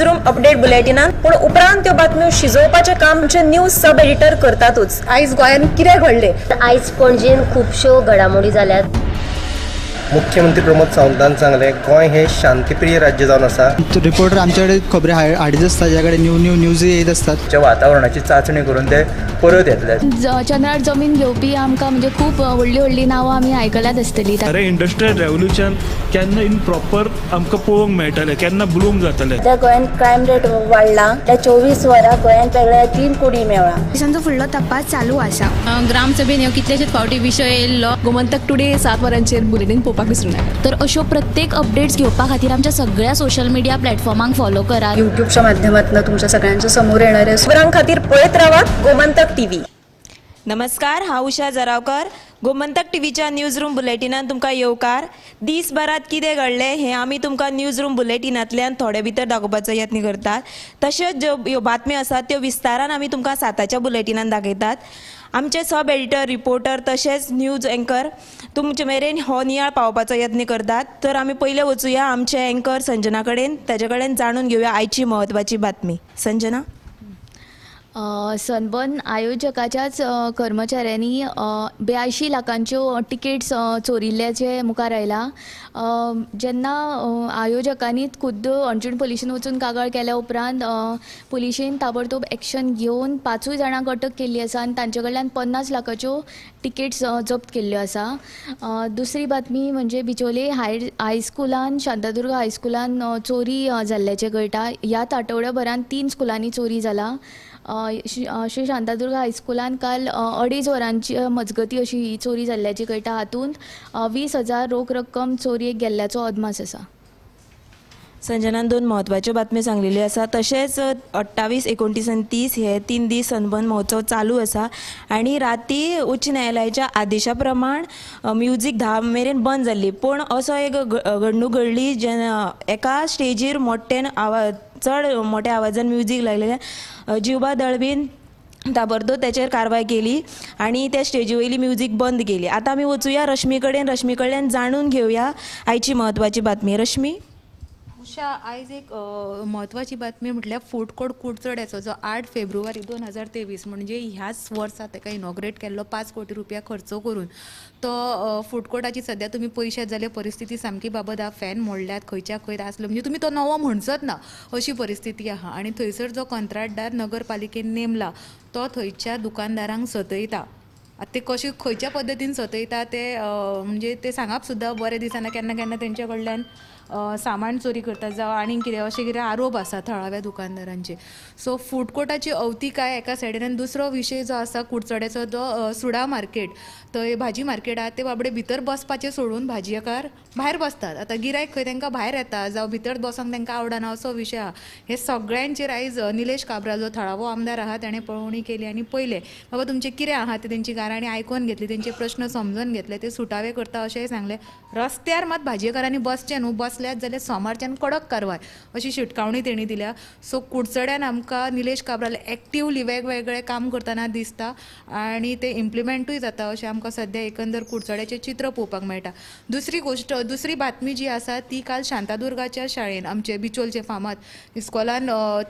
Room update बुलेटिनात पूण उपरांत त्यो बातम्यो शिजोवपाचें काम आमचे न्यूज सब एडिटर करतातूच। आयज गोंयांत कितें घडलें? आयज पणजेन खुबश्यो घडामोडी जाल्यात। मुख्यमंत्री प्रमोद सावंतान सांगले गोंय हे शांतीप्रिय राज्य जावन आसा। रिपोर्टर आमच्याकडे खबरी हाडीत आसता, ज्याकडे न्यूज येत असतात। जे वातावरणाची चाचणी करून ते परत येतले। चंद्रार जमीन घेवपी आमकां म्हणजे खूब व्हडली व्हडली नांवां आमी आयकल्यात आसतली। अरे इंडस्ट्रियल रेवल्युशन केन्ना इन प्रॉपर आमकां पळोवंक मेळटलें, केन्ना ब्लूम जातलें। त्या गोंयांत क्रायम रेट वाडला। त्या 24 वरां गोंयांत वेगळ्या 3 कुडी मेळ्ळा। दिसांचो फुडलो तपास चालू आसा। ग्रामसभेन ह्यो कितलेशेच फावटी विशय येयल्लो। गोमंतक टुडे 7 वरांचेर बुलेटिन पळोवपाक विसरूं नाका। तर अश्यो प्रत्येक अपडेट्स घेवपा खातीर आमच्या सगळ्या सोशल मिडिया प्लॅटफॉर्मांक फॉलो करा। युट्यूबच्या माध्यमातून तुमच्या सगळ्यांच्या समोर येणाऱ्या खबरां खातीर पळयत रावात गोमंतक टीव्ही। नमस्कार, हांव उशा जरावकर। गोमंतक टीव्हीच्या न्यूज रूम बुलेटिनान तुमकां येवकार। दिसभरात कितें घडलें हें आमी तुमकां न्यूज रूम बुलेटिनांतल्यान थोडे भितर दाखोवपाचो यत्न करतात। तशेंच ज्यो ह्यो बातम्यो आसात त्यो विस्तारान आमी तुमकां 7च्या बुलेटिनान दाखयतात। आमचे सब एडिटर, रिपोर्टर तशेंच न्यूज एंकर तुमचे मेरेन हो नियाळ पावोवपाचो यत्न करतात। तर आमी पयले वचुया आमचे एंकर संजना कडेन, ताचे कडेन जाणून घेवया आयची म्हत्वाची बातमी। संजना, सनबर्न आयोजकाच्याच कर्मचाऱ्यांनी 82 लाखांच्यो तिकेट्स चोरिल्ल्याचे मुखार आयला। जेन्ना आयोजकांनी खुद्द अंजूण पुलिशेन वचून कागाळ केल्या उपरांत पुलिशेन ताबडतोब एक्शन घेवन 5 जाणांक अटक केल्ली आसा आनी तांचे कडल्यान 50 लाखाच्यो तिकेट्स जप्त केल्ल्यो आसा। दुसरी बातमी म्हणजे बिचोले हायस्कुलान, शांतादुर्गा हायस्कुलान चोरी जाल्ल्याचें कळटा। ह्याच आठवड्याभरान 3 स्कुलांनी चोरी जाला। श्री शांतादुर्गा हायस्कुलान काल 2.5 वरांची मजगती अशी ही चोरी जाल्ल्याची कळटा। हातूंत 20,000 रोख रक्कम चोरयेक गेल्ल्याचो अदमास आसा। संजनान 2 म्हत्वाच्यो बातम्यो सांगलेल्यो आसा। तशेंच 28, 29 आनी 30 हे 3 दीस सनबर्न महोत्सव चालू आसा आनी राती उच्च न्यायालयाच्या आदेशा प्रमाण म्युजीक 10 मेरेन बंद जाल्ली। पूण असो एक घडणूक घडली जेन्ना एका स्टेजीर चड मोठ्या आवाजान म्युजीक लागलेलें जिवबा दळबीन ताबडतोब त्याचेर कारवाय केली आणि त्या स्टेजी वयली म्युजीक बंद केली। आतां आमी वचुया रश्मी कडेन, रश्मी कडल्यान जाणून घेवया आयची म्हत्वाची बातमी। रश्मी, उषा, आयज एक म्हत्वाची बातमी म्हटल्यार फूड कोर्ट कुडचड्याचो जो 8 फेब्रुवारी 2023 म्हणजे ह्याच वर्सा ताका इनॉग्रेट केल्लो 5 कोटी रुपया खर्च करून तो फूड कोर्टाची सद्या तुमी पयशात जाल्यार परिस्थिती सामकी बाबत फॅन मोडल्यात, खंयच्या खंय आसलो म्हणजे तुमी तो नवो म्हणचोच ना अशी परिस्थिती आहा। आनी थंयसर जो कंत्राटदार नगरपालिकेन नेमला तो थंयच्या दुकानदारांक सतयता। आतां ते कशें खंयच्या पद्दतीन सतयता ते म्हणजे ते सांगप सुद्दां बरें दिसना। केन्ना केन्ना तेंच्या कडल्यान सामान चोरी करतात जावं आनी कितें अशें कितें आरोप आसा थळाव्या दुकानदारांचे। सो फूड कोर्टाची अवतिकाय एका सायडीन आनी दुसरो विशय जो आसा कुडचड्याचो जो सुडा मार्केट, थंय भाजी मार्केट आहा ते बाबडे भितर बसपाचें सोडून भाजयेकार भायर बसतात। आतां गिरायक खंय तांकां भायर येता जावं भितर बसोंक तांकां आवडना असो विशय आहा। हे सगळ्यांचेर आयज निलेश काब्राल जो थळावो आमदार आहा ताणें पळोवणी केली आनी पयले बाबा तुमचें कितें आहा ते तेंची गाराणी आयकून घेतली, तेंचे प्रश्न समजून घेतले, ते सुटावे करता अशेंय सांगलें। रस्त्यार मात भाजयेकारांनी बसचें न्हू, बसल्यात जाल्यार सोमारच्यान कडक कारवाय अशी शिटकावणी तेणी दिल्या। सो कुडचड्यान आमकां निलेश काब्राल एक्टिवली वेगवेगळे काम करतना दिसता आनी ते इम्प्लिमेंटूय जाता अशें आमकां सद्या एकंदर कुडचड्याचें चित्र पळोवपाक मेळटा। दुसरी बातमी जी आसा ती काल शांतादुर्गाच्या शाळेन आमचे बिचोलचे फामाद इस्कॉलान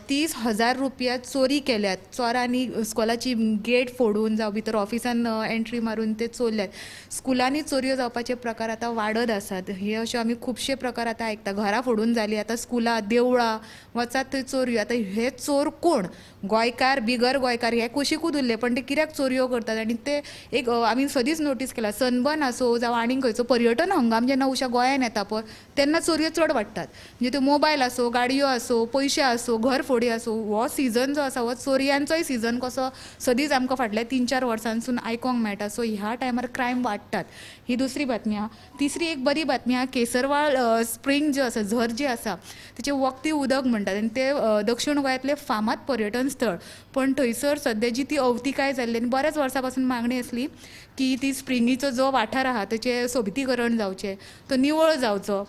30,000 रुपया चोरी केल्यात। चोरांनी इस्कॉलाची गेट फोडून जावं भितर ऑफिसान एंट्री मारून ते चोरल्यात। स्कुलांनी चोरयो जावपाचे प्रकार आतां वाडत आसात। हे अशे आमी खुबशे प्रकार आतां आयकता। घरां फोडून जाली, आतां स्कुलां, देवळां वचात थंय चोरयो। आतां हे चोर कोण? गोंयकार, बिगर गोंयकार हे कुशीकूच उरले, पण ते कित्याक चोरयो करतात? आनी ते एक आमी सदींच नोटीस केला, सनबर्न आसूं जावं आनीक खंयचो पर्यटन हंगाम जेन्ना उशा गोंयान येता पळय तेन्ना चोरयो चड वाडटात। म्हणजे त्यो मोबायल आसूं, गाडयो आसूं, पयशे आसूं, घर फोडी आसूं, हो सिजन जो आसा हो चोरयांचोय सिजन कसो सदींच आमकां फाटल्या 3-4 वर्सांसून आयकोंक मेळटा। सो ह्या टायमार क्रायम वाडटात, ही दुसरी बातमी आहा। तिसरी एक बरी बातमी आहा, केसरवाळ स्प्रिंग जो आसा, झर जी आसा तेचे वक्ती उदक म्हणटात आनी ते दक्षिण गोंयांतले फामाद पर्यटन स्थळ। पण थंयसर सद्याची ती अवतिकाय जाल्ली आनी बऱ्याच वर्सां पासून मागणी आसली की ती स्प्रिंगीचो जो वाठार आहा तेचें सोबितीकरण जावचें, तो निवळ जावचो।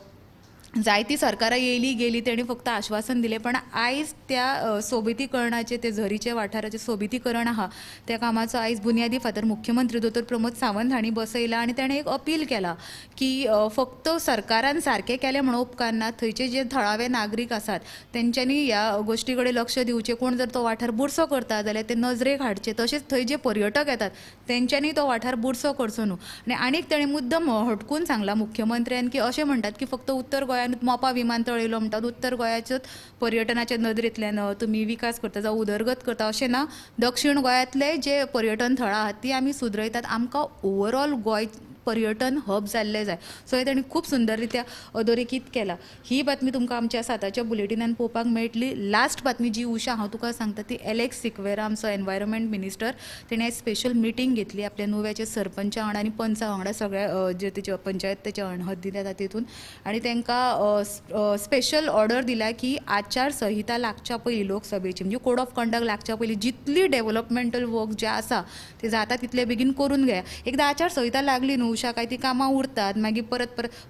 जायती सरकारां येयली गेली तेणी फक्त आश्वासन दिलें पण आयज त्या सोबितीकरणाचे ते झरीचे वाठाराचे सोबितीकरण आहा त्या कामाचो आयज बुनयादी फातर मुख्यमंत्री दोतोर प्रमोद सावंत हांणी बसयला आनी ताणें एक अपील केला की फक्त सरकारान सारकें केलें म्हणून उपकारना, थंयचे जे थळावे नागरीक आसात तेंच्यांनी ह्या गोश्टी कडेन लक्ष दिवचें. कोण जर तो वाठार बुरसो करता जाल्यार ते नजरेक हाडचे. तशेंच थंय जे पर्यटक येतात तेंच्यांनी तो वाठार बुरसो करचो न्हू. आनी आनीक ताणें मुद्दम हटकून सांगला मुख्यमंत्र्यान की अशें म्हणटात की फक्त उत्तर गोंयांत मोपा विमानतळ येयलो म्हणटात उत्तर गोंयाच्योच पर्यटनाच्या नदरेंतल्यान तुमी विकास करता जावं उदरगत करता अशें ना. दक्षिण गोंयांतले जे पर्यटन थळां आहात ती आमी सुदरयतात. आमकां ओवरऑल गोंय पर्यटन हब जाल्लें जाय. सो हे ताणें खूब सुंदररित्या अधोरेखीत केला. ही बातमी तुमकां आमच्या साताच्या बुलेटिनान पळोवपाक मेळटली. लास्ट बातमी जी उशा हांव तुका सांगता ती एलेक्स सिक्वेरा आमचो एनवायरमेंट मिनिस्टर ताणें स्पेशल मिटींग घेतली आपल्या नुव्याचे सरपंचा वांगडा आनी पंचा वांगडा सगळ्या जे तेचे पंचायत तेच्या हद्दींत येता तितून आनी तांकां स्पेशल ऑर्डर दिला की आचार संहिता लागच्या पयलीं लोकसभेची म्हणजे कोड ऑफ कंडक्ट लागच्या पयलीं जितली डेव्हलपमेंटल वर्क जे आसा ते जाता तितले बेगीन करून घेया. एकदां आचार संहिता लागली न्हू उशा काय ती कामां उरतात मागीर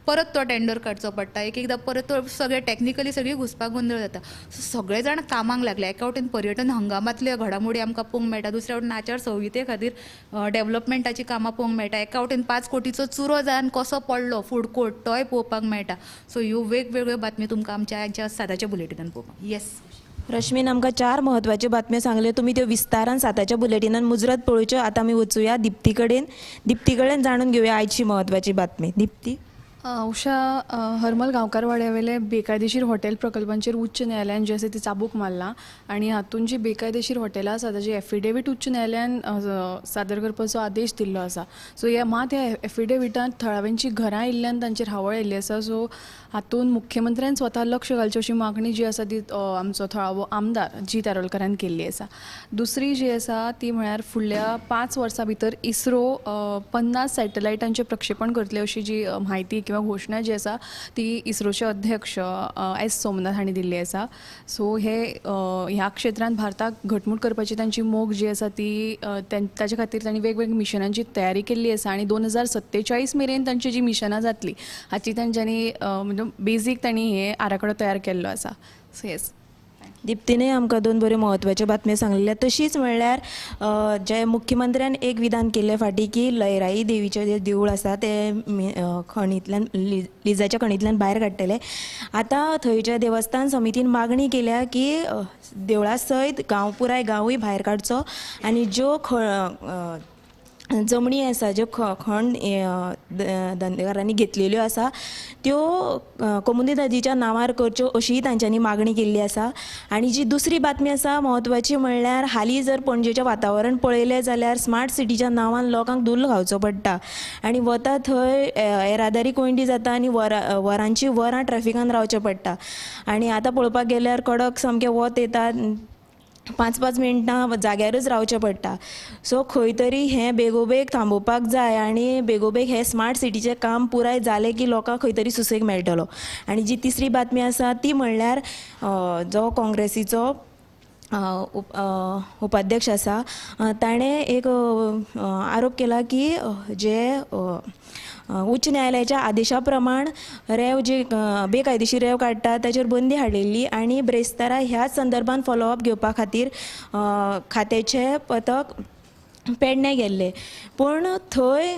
परत तो टेंडर काडचो पडटा. एकदां परत तो सगळे टेक्निकली सगळी घुसपाक गोंधळ जाता. सो सगळे जाण कामाक लागले. एका वटेन पर्यटन हंगामातल्यो घडामोडी आमकां पळोवंक मेळटा, दुसऱ्या वटेन आचार संहिते खातीर डेव्हलपमेंटाची कामां पळोवंक मेळटा. एका वटेन 5 कोटीचो चुरो जावन कसो पडलो फूड कोर्ट तोय पळोवपाक मेळटा. सो ह्यो वेगवेगळ्यो बातम्यो तुमकां आमच्या साताच्या बुलेटिनान पळोवपाक. येस रश्मीन आमकां 4 म्हत्वाच्यो बातम्यो सांगल्यो. तुमी त्यो विस्तारान साताच्या बुलेटिनान मुजरत पळोवच्यो. आतां आमी वचूया दिप्ती कडेन जाणून घेवया आयची म्हत्वाची बातमी. दिप्ती. उषा, हरमल गांवकार वाड्यावेले बेकायदेशीर हॉटेल प्रकल्पांचेर उच्च न्यायालयान जे आसा ती चाबूक मारला आनी हातून जी बेकायदेशीर हॉटेलां आसा ताजी एफिडेवीट उच्च न्यायालयान सादर करपाचो आदेश दिल्लो आसा. सो ह्या एफिडेविटांत थळाव्यांची घरां आयिल्ल्यान तांचेर हावळ येयल्ली आसा. सो हातून मुख्यमंत्र्यान स्वता लक्ष घालचें अशी मागणी जी आसा ती आमचो थळावो आमदार जी तारोलकरान केल्ली आसा. दुसरी जी आसा ती म्हळ्यार फुडल्या 5 वर्सां भितर इस्रो 50 सॅटेलायटांचें प्रक्षेपण करतले अशी जी म्हायती किंवा घोशणा जी आसा ती इस्रोचे अध्यक्ष एस सोमनाथ हांणी दिल्ली आसा. सो ह्या क्षेत्रांत भारताक घटमूट करपाची तांची मोग जी आसा ती ताचे खातीर तांणी वेगवेगळ्या मिशनांची तयारी केल्ली आसा आनी 2047 मेरेन तांची जी मिशनां जातली हाची तांच्यांनी म्हणजे बेजीक तांणी हे आराखडो तयार केल्लो आसा. So yes. दिप्तीने आमकां 2 बऱ्यो म्हत्वाच्यो बातम्यो सांगलेल्या. तशीच म्हणल्यार जे मुख्यमंत्र्यान एक विधान केल्ले फाटी की लयराई देवीचें जे देवूळ आसा ते खणींतल्यान लिजाच्या खणींतल्यान भायर काडटले. आतां थंयच्या देवस्थान समितीन मागणी केल्या की देवळा सयत पुराय गांवूय भायर काडचो आनी ज्यो जमनी आसा ज्यो खण धंदेकारांनी घेतलेल्यो आसा त्यो कमुनिदादीच्या नांवार करच्यो अशीय तांच्यांनी मागणी केल्ली आसा. आनी जी दुसरी बातमी आसा म्हत्वाची म्हणल्यार हालीं जर पणजेचें वातावरण पळयलें जाल्यार स्मार्ट सिटीच्या नांवान लोकांक धुल्ल खावचो पडटा आनी वता थंय येरादारी कोयंडी जाता आनी वरांची वरां ट्रॅफिकान रावचें पडटा. आनी आतां पळोवपाक गेल्यार कडक सामकें वत येता, 5-5 मिनटां जाग्यारच रावचें पडटा. सो खंय तरी हें बेगोबेग थांबोवपाक जाय आनी बेगोबेग हें स्मार्ट सिटीचें काम पुराय जालें की लोकांक खंय तरी सुसेग मेळटलो. आनी जी तिसरी बातमी आसा ती म्हणल्यार जो काँग्रेसीचो उपाध्यक्ष आसा ताणें एक आरोप केला की जे उच्च न्यायालयाच्या आदेशा प्रमाण रेव जे बेकायदेशीर रेव काडटा ताचेर बंदी हाडिल्ली आनी ब्रेस्तारा ह्याच संदर्भान फॉलोअप घेवपा खातीर खात्याचें पथक पेडणे गेल्ले. पूण थंय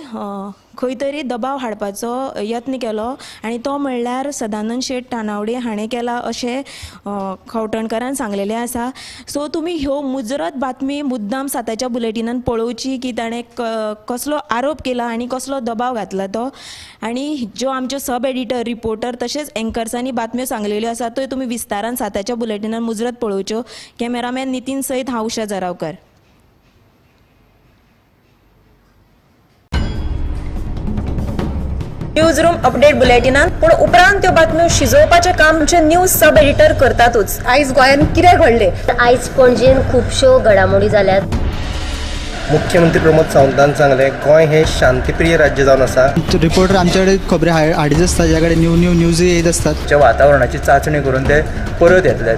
खंय तरी दबाव हाडपाचो यत्न केलो आनी तो म्हणल्यार सदानंद शेट टानावडे हाणें केला अशें खवटणकारान सांगलेलें आसा. सो तुमी ह्यो मुजरत बातमी मुद्दाम साताच्या बुलेटिनान पळोवची की ताणें कसलो आरोप केला आनी कसलो दबाव घातला तो. आनी ज्यो आमच्यो सब एडिटर रिपोर्टर तशेंच एंकर्सांनी बातम्यो सांगलेल्यो आसा त्यो तुमी विस्तारान साताच्या बुलेटिनान मुजरत पळोवच्यो. कॅमेरामॅन नितीन सयत हांव उशा जरावकर. न्यूज रूम अपडेट बुलेटिनान पूण उपरांत त्यो बातम्यो शिजोवपाचें काम जे न्यूज सब एडिटर करतातूच. आयज गोंयान कितें घडलें? आयज पणजेन खुबश्यो घडामोडी जाल्यात. मुख्यमंत्री प्रमोद सावंतान सांगले गोंय हे शांतीप्रिय राज्य जावन आसा. रिपोर्टर आमच्याकडे खबरी हाडीच असतात ज्याकडे न्यूज येत असतात. वातावरणाची चाचणी करून ते परत येतले.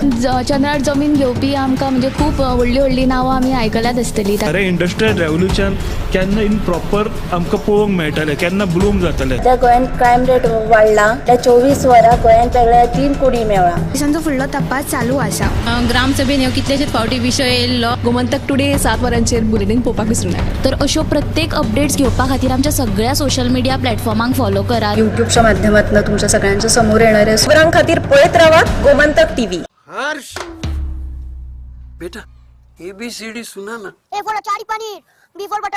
चंद्रार जमीन घेवपी आमकां म्हणजे खूब व्हडली व्हडली नांवां आमी आयकल्यात आसतली. अरे इंडस्ट्रियल रेव्होल्युशन केन्ना इन प्रॉपर आमकां पळोवंक मेळटलें, केन्ना ब्लूम जातलें. त्या गोंयान क्रायम रेट वाडला. त्या 24 वरां गोंयान वेगळ्या 3 कोडी मेळ्ळा. पोलिसांचो फुडलो तपास चालू आसा. ग्रामसभेन ह्यो कितलेशेच फावटी विशय येयल्लो. गोमंतक टुडे 7 वरांचेर बुलेटीन पळोवपाक विसरूं नाका. तर अश्यो प्रत्येक अपडेट्स घेवपा खातीर आमच्या सगळ्या सोशल मिडिया प्लॅटफॉर्मांक फॉलो करा. यूट्यूबच्या माध्यमातून तुमच्या सगळ्यांच्या समोर येणाऱ्या खबरां खातीर पळयत रावा गोमंतक टीव्ही. हर्ष बेटा ABCD सुना ना. A for a chari paneer, B for butter